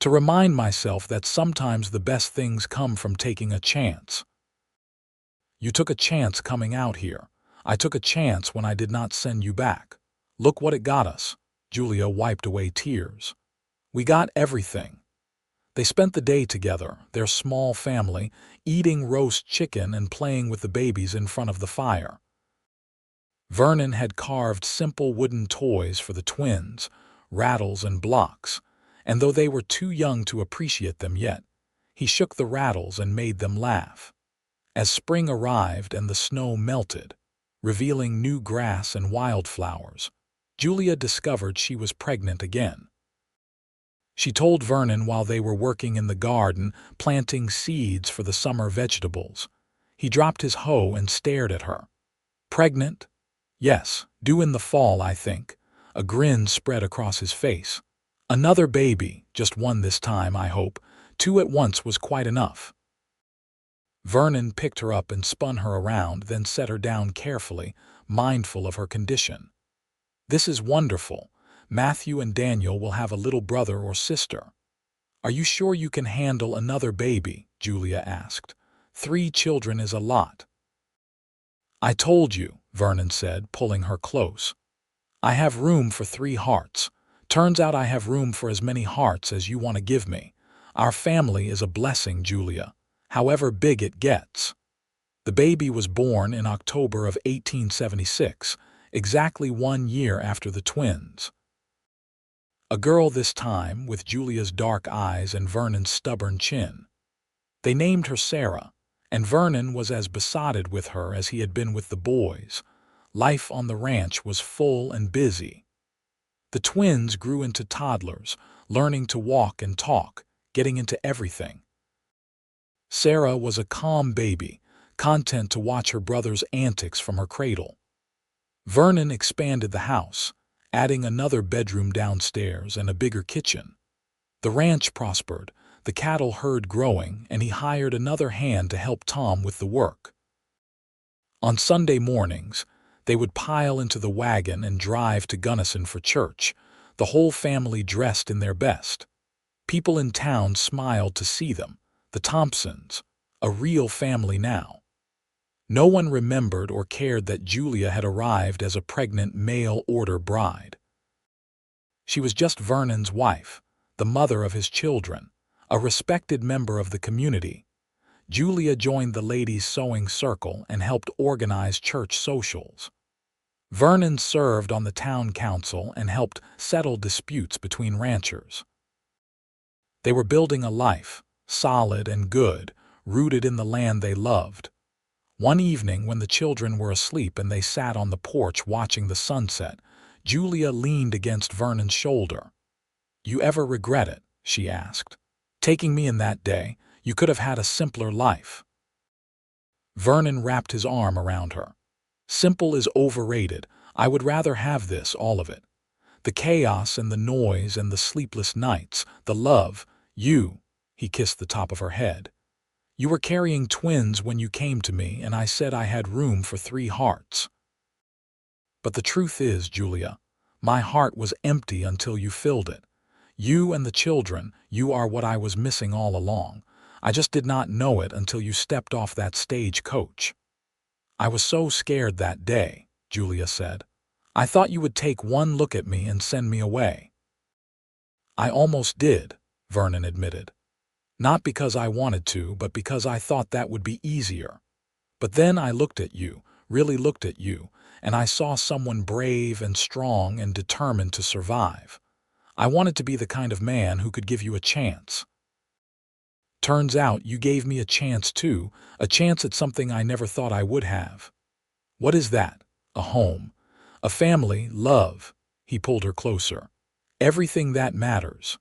To remind myself that sometimes the best things come from taking a chance. You took a chance coming out here. I took a chance when I did not send you back. Look what it got us. Julia wiped away tears. We got everything. They spent the day together, their small family, eating roast chicken and playing with the babies in front of the fire. Vernon had carved simple wooden toys for the twins, rattles and blocks, and though they were too young to appreciate them yet, he shook the rattles and made them laugh. As spring arrived and the snow melted, revealing new grass and wildflowers, Julia discovered she was pregnant again. She told Vernon while they were working in the garden, planting seeds for the summer vegetables. He dropped his hoe and stared at her. Pregnant? Yes, due in the fall, I think. A grin spread across his face. Another baby, just one this time, I hope. 2 at once was quite enough. Vernon picked her up and spun her around, then set her down carefully, mindful of her condition. This is wonderful. Matthew and Daniel will have a little brother or sister. Are you sure you can handle another baby? Julia asked. 3 children is a lot. I told you, Vernon said, pulling her close. I have room for 3 hearts. Turns out I have room for as many hearts as you want to give me. Our family is a blessing, Julia, however big it gets. The baby was born in October of 1876, exactly 1 year after the twins. A girl this time, with Julia's dark eyes and Vernon's stubborn chin. They named her Sarah, and Vernon was as besotted with her as he had been with the boys. Life on the ranch was full and busy. The twins grew into toddlers, learning to walk and talk, getting into everything. Sarah was a calm baby, content to watch her brother's antics from her cradle. Vernon expanded the house, adding another bedroom downstairs and a bigger kitchen. The ranch prospered, the cattle herd growing, and he hired another hand to help Tom with the work. On Sunday mornings, they would pile into the wagon and drive to Gunnison for church, the whole family dressed in their best. People in town smiled to see them, the Thompsons, a real family now. No one remembered or cared that Julia had arrived as a pregnant mail-order bride. She was just Vernon's wife, the mother of his children, a respected member of the community. Julia joined the ladies' sewing circle and helped organize church socials. Vernon served on the town council and helped settle disputes between ranchers. They were building a life, solid and good, rooted in the land they loved. One evening when the children were asleep and they sat on the porch watching the sunset, Julia leaned against Vernon's shoulder. You ever regret it? She asked. Taking me in that day, you could have had a simpler life. Vernon wrapped his arm around her. Simple is overrated. I would rather have this, all of it. The chaos and the noise and the sleepless nights, the love, he kissed the top of her head. You were carrying twins when you came to me, and I said I had room for 3 hearts. But the truth is, Julia, my heart was empty until you filled it. You and the children, you are what I was missing all along. I just did not know it until you stepped off that stagecoach. I was so scared that day, Julia said. I thought you would take one look at me and send me away. I almost did, Vernon admitted. Not because I wanted to, but because I thought that would be easier. But then I looked at you, really looked at you, and I saw someone brave and strong and determined to survive. I wanted to be the kind of man who could give you a chance. Turns out you gave me a chance too, a chance at something I never thought I would have. What is that? A home. A family, love. He pulled her closer. Everything that matters.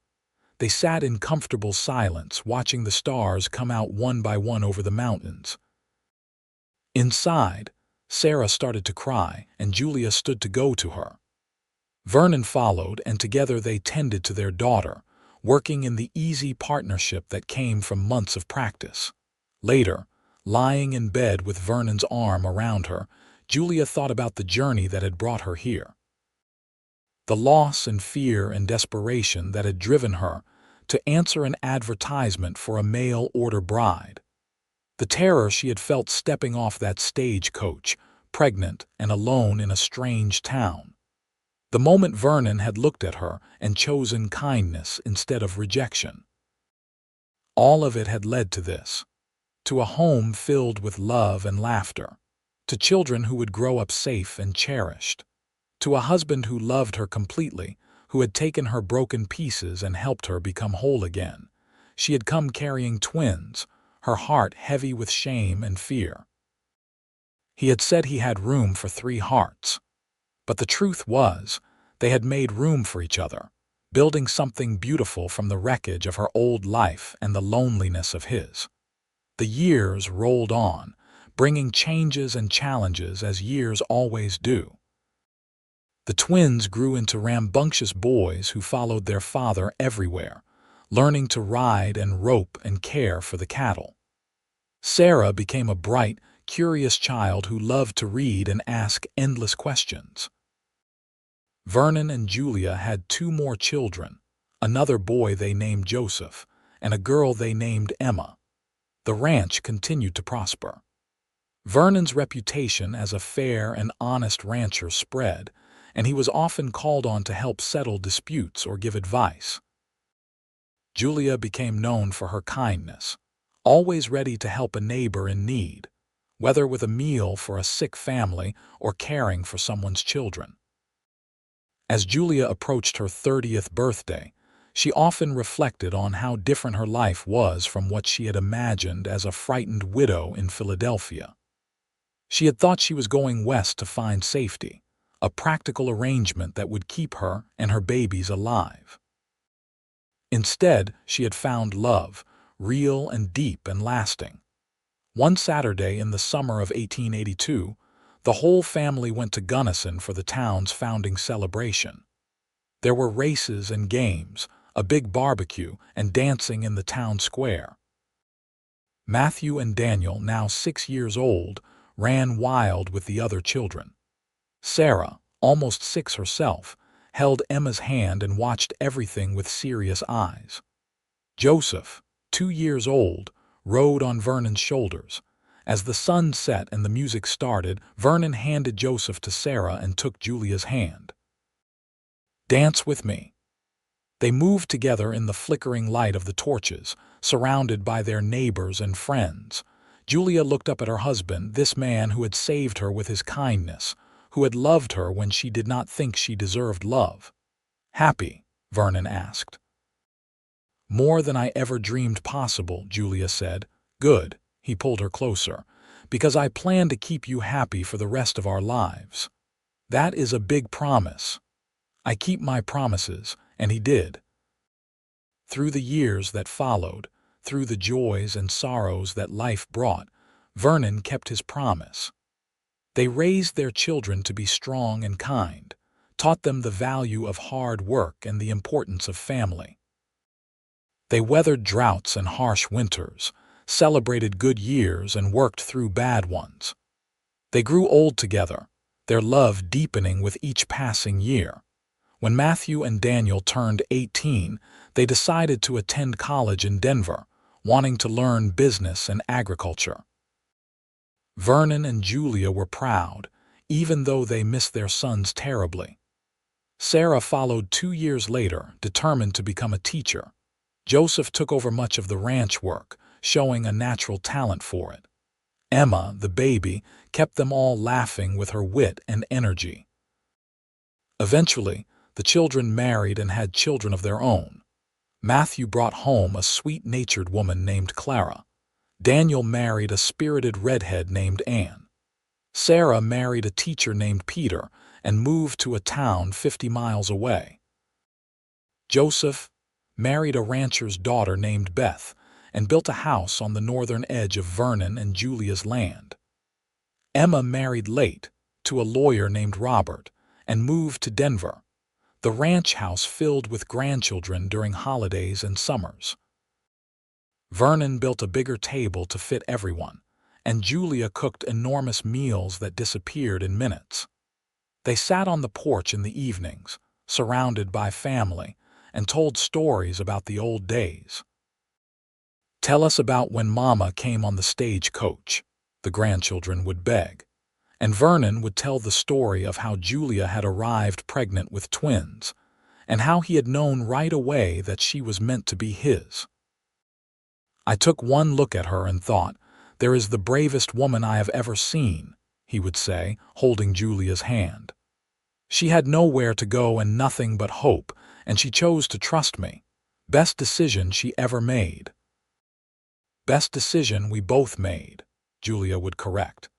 They sat in comfortable silence, watching the stars come out one by one over the mountains. Inside, Sarah started to cry, and Julia stood to go to her. Vernon followed, and together they tended to their daughter, working in the easy partnership that came from months of practice. Later, lying in bed with Vernon's arm around her, Julia thought about the journey that had brought her here. The loss and fear and desperation that had driven her, to answer an advertisement for a mail-order bride. The terror she had felt stepping off that stagecoach, pregnant and alone in a strange town. The moment Vernon had looked at her and chosen kindness instead of rejection. All of it had led to this. To a home filled with love and laughter. To children who would grow up safe and cherished. To a husband who loved her completely, who had taken her broken pieces and helped her become whole again. She had come carrying twins, her heart heavy with shame and fear. He had said he had room for 3 hearts. But the truth was, they had made room for each other, building something beautiful from the wreckage of her old life and the loneliness of his. The years rolled on, bringing changes and challenges as years always do. The twins grew into rambunctious boys who followed their father everywhere, learning to ride and rope and care for the cattle. Sarah became a bright, curious child who loved to read and ask endless questions. Vernon and Julia had 2 more children, another boy they named Joseph, and a girl they named Emma. The ranch continued to prosper. Vernon's reputation as a fair and honest rancher spread, and he was often called on to help settle disputes or give advice. Julia became known for her kindness, always ready to help a neighbor in need, whether with a meal for a sick family or caring for someone's children. As Julia approached her 30th birthday, she often reflected on how different her life was from what she had imagined as a frightened widow in Philadelphia. She had thought she was going west to find safety, a practical arrangement that would keep her and her babies alive. Instead, she had found love, real and deep and lasting. One Saturday in the summer of 1882, the whole family went to Gunnison for the town's founding celebration. There were races and games, a big barbecue, and dancing in the town square. Matthew and Daniel, now 6 years old, ran wild with the other children. Sarah, almost 6 herself, held Emma's hand and watched everything with serious eyes. Joseph, 2 years old, rode on Vernon's shoulders. As the sun set and the music started, Vernon handed Joseph to Sarah and took Julia's hand. "Dance with me." They moved together in the flickering light of the torches, surrounded by their neighbors and friends. Julia looked up at her husband, this man who had saved her with his kindness, who had loved her when she did not think she deserved love. "Happy?" Vernon asked. "More than I ever dreamed possible," Julia said. "Good," he pulled her closer, "because I plan to keep you happy for the rest of our lives. That is a big promise. I keep my promises," and he did. Through the years that followed, through the joys and sorrows that life brought, Vernon kept his promise. They raised their children to be strong and kind, taught them the value of hard work and the importance of family. They weathered droughts and harsh winters, celebrated good years and worked through bad ones. They grew old together, their love deepening with each passing year. When Matthew and Daniel turned 18, they decided to attend college in Denver, wanting to learn business and agriculture. Vernon and Julia were proud, even though they missed their sons terribly. Sarah followed 2 years later, determined to become a teacher. Joseph took over much of the ranch work, showing a natural talent for it. Emma, the baby, kept them all laughing with her wit and energy. Eventually, the children married and had children of their own. Matthew brought home a sweet-natured woman named Clara. Daniel married a spirited redhead named Anne. Sarah married a teacher named Peter and moved to a town 50 miles away. Joseph married a rancher's daughter named Beth and built a house on the northern edge of Vernon and Julia's land. Emma married late to a lawyer named Robert and moved to Denver, the ranch house filled with grandchildren during holidays and summers. Vernon built a bigger table to fit everyone, and Julia cooked enormous meals that disappeared in minutes. They sat on the porch in the evenings, surrounded by family, and told stories about the old days. "Tell us about when Mama came on the stagecoach," the grandchildren would beg, and Vernon would tell the story of how Julia had arrived pregnant with twins, and how he had known right away that she was meant to be his. "I took one look at her and thought, 'There is the bravest woman I have ever seen,'" he would say, holding Julia's hand. "She had nowhere to go and nothing but hope, and she chose to trust me. Best decision she ever made." "Best decision we both made," Julia would correct,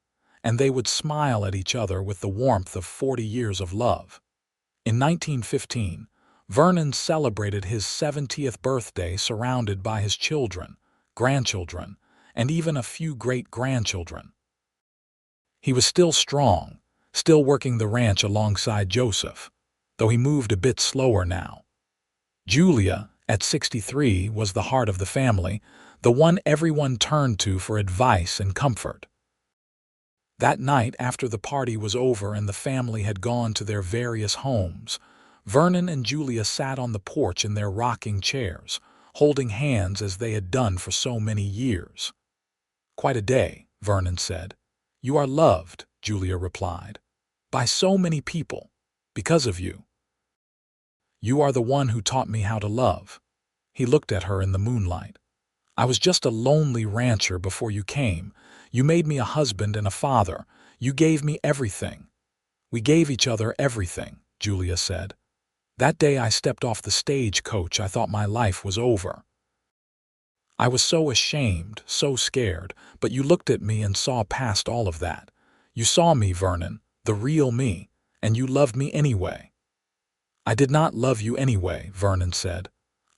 and they would smile at each other with the warmth of 40 years of love. In 1915, Vernon celebrated his 70th birthday surrounded by his children, grandchildren, and even a few great-grandchildren. He was still strong, still working the ranch alongside Joseph, though he moved a bit slower now. Julia, at 63, was the heart of the family, the one everyone turned to for advice and comfort. That night, after the party was over and the family had gone to their various homes, Vernon and Julia sat on the porch in their rocking chairs, holding hands as they had done for so many years. "Quite a day," Vernon said. "You are loved," Julia replied, "by so many people, because of you. You are the one who taught me how to love." He looked at her in the moonlight. "I was just a lonely rancher before you came. You made me a husband and a father. You gave me everything." "We gave each other everything," Julia said. "That day I stepped off the stagecoach, I thought my life was over. I was so ashamed, so scared, but you looked at me and saw past all of that. You saw me, Vernon, the real me, and you loved me anyway." "I did not love you anyway," Vernon said.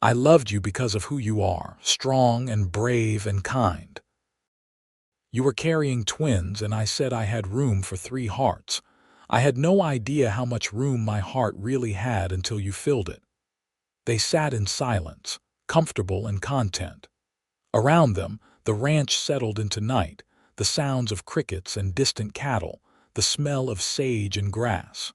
"I loved you because of who you are, strong and brave and kind. You were carrying twins, and I said I had room for 3 hearts. I had no idea how much room my heart really had until you filled it." They sat in silence, comfortable and content. Around them, the ranch settled into night, the sounds of crickets and distant cattle, the smell of sage and grass.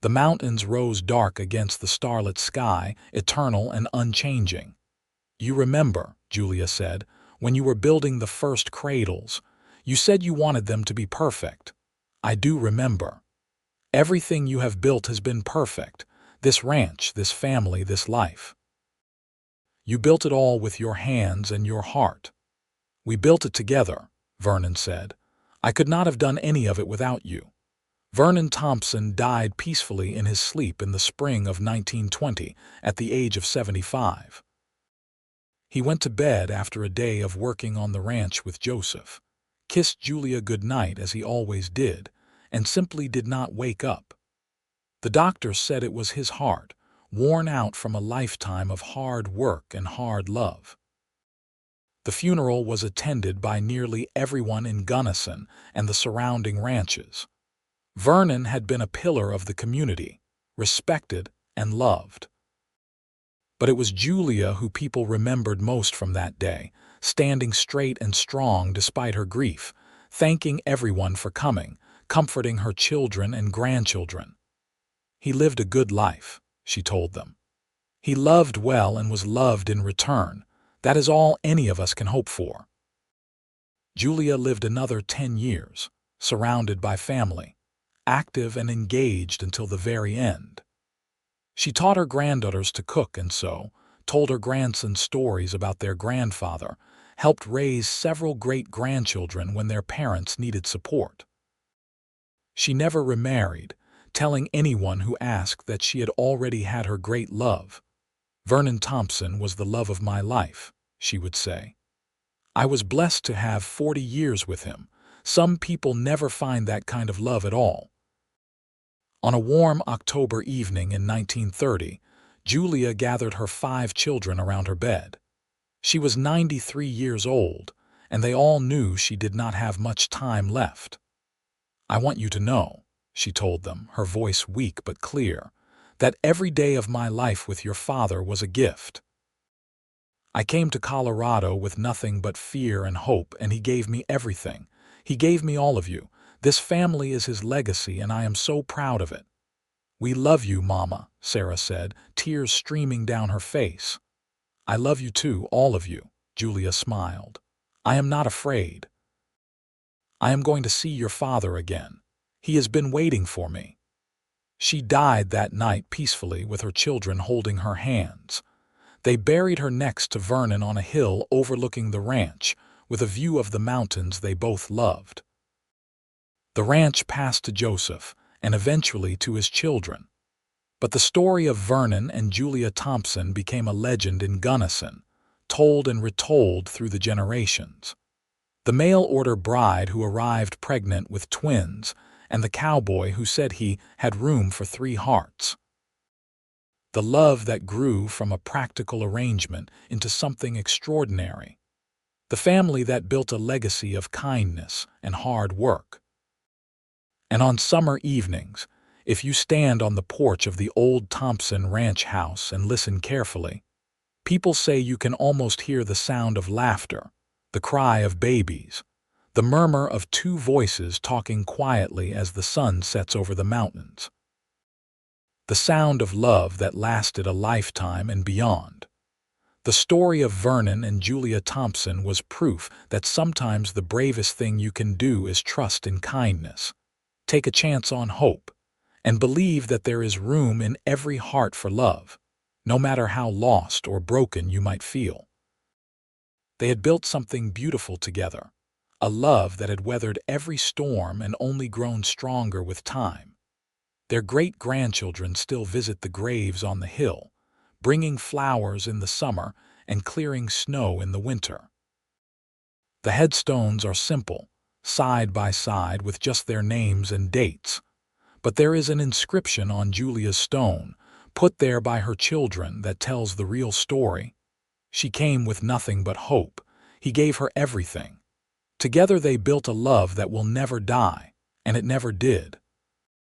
The mountains rose dark against the starlit sky, eternal and unchanging. "You remember," Julia said, "when you were building the first cradles. You said you wanted them to be perfect. I do remember. Everything you have built has been perfect. This ranch, this family, this life. You built it all with your hands and your heart." "We built it together," Vernon said. "I could not have done any of it without you." Vernon Thompson died peacefully in his sleep in the spring of 1920 at the age of 75. He went to bed after a day of working on the ranch with Joseph, kissed Julia good night as he always did, and simply did not wake up. The doctor said it was his heart, worn out from a lifetime of hard work and hard love. The funeral was attended by nearly everyone in Gunnison and the surrounding ranches. Vernon had been a pillar of the community, respected and loved. But it was Julia who people remembered most from that day, standing straight and strong despite her grief, thanking everyone for coming, comforting her children and grandchildren. "He lived a good life," she told them. "He loved well and was loved in return. That is all any of us can hope for." Julia lived another 10 years, surrounded by family, active and engaged until the very end. She taught her granddaughters to cook and sew, told her grandsons stories about their grandfather, helped raise several great-grandchildren when their parents needed support. She never remarried, telling anyone who asked that she had already had her great love. "Vernon Thompson was the love of my life," she would say. "I was blessed to have 40 years with him. Some people never find that kind of love at all." On a warm October evening in 1930, Julia gathered her 5 children around her bed. She was 93 years old, and they all knew she did not have much time left. "I want you to know," she told them, her voice weak but clear, "that every day of my life with your father was a gift. I came to Colorado with nothing but fear and hope, and he gave me everything. He gave me all of you. This family is his legacy, and I am so proud of it. "We love you, Mama," Sarah said, tears streaming down her face. "I love you too, all of you," Julia smiled. "I am not afraid. I am going to see your father again. He has been waiting for me." She died that night peacefully with her children holding her hands. They buried her next to Vernon on a hill overlooking the ranch, with a view of the mountains they both loved. The ranch passed to Joseph, and eventually to his children. But the story of Vernon and Julia Thompson became a legend in Gunnison, told and retold through the generations. The mail-order bride who arrived pregnant with twins, and the cowboy who said he had room for 3 hearts. The love that grew from a practical arrangement into something extraordinary. The family that built a legacy of kindness and hard work. And on summer evenings, if you stand on the porch of the old Thompson ranch house and listen carefully, people say you can almost hear the sound of laughter, the cry of babies, the murmur of 2 voices talking quietly as the sun sets over the mountains. The sound of love that lasted a lifetime and beyond. The story of Vernon and Julia Thompson was proof that sometimes the bravest thing you can do is trust in kindness, take a chance on hope, and believe that there is room in every heart for love, no matter how lost or broken you might feel. They had built something beautiful together, a love that had weathered every storm and only grown stronger with time. Their great-grandchildren still visit the graves on the hill, bringing flowers in the summer and clearing snow in the winter. The headstones are simple, side by side with just their names and dates, but there is an inscription on Julia's stone, put there by her children, that tells the real story. She came with nothing but hope. He gave her everything. Together they built a love that will never die, and it never did.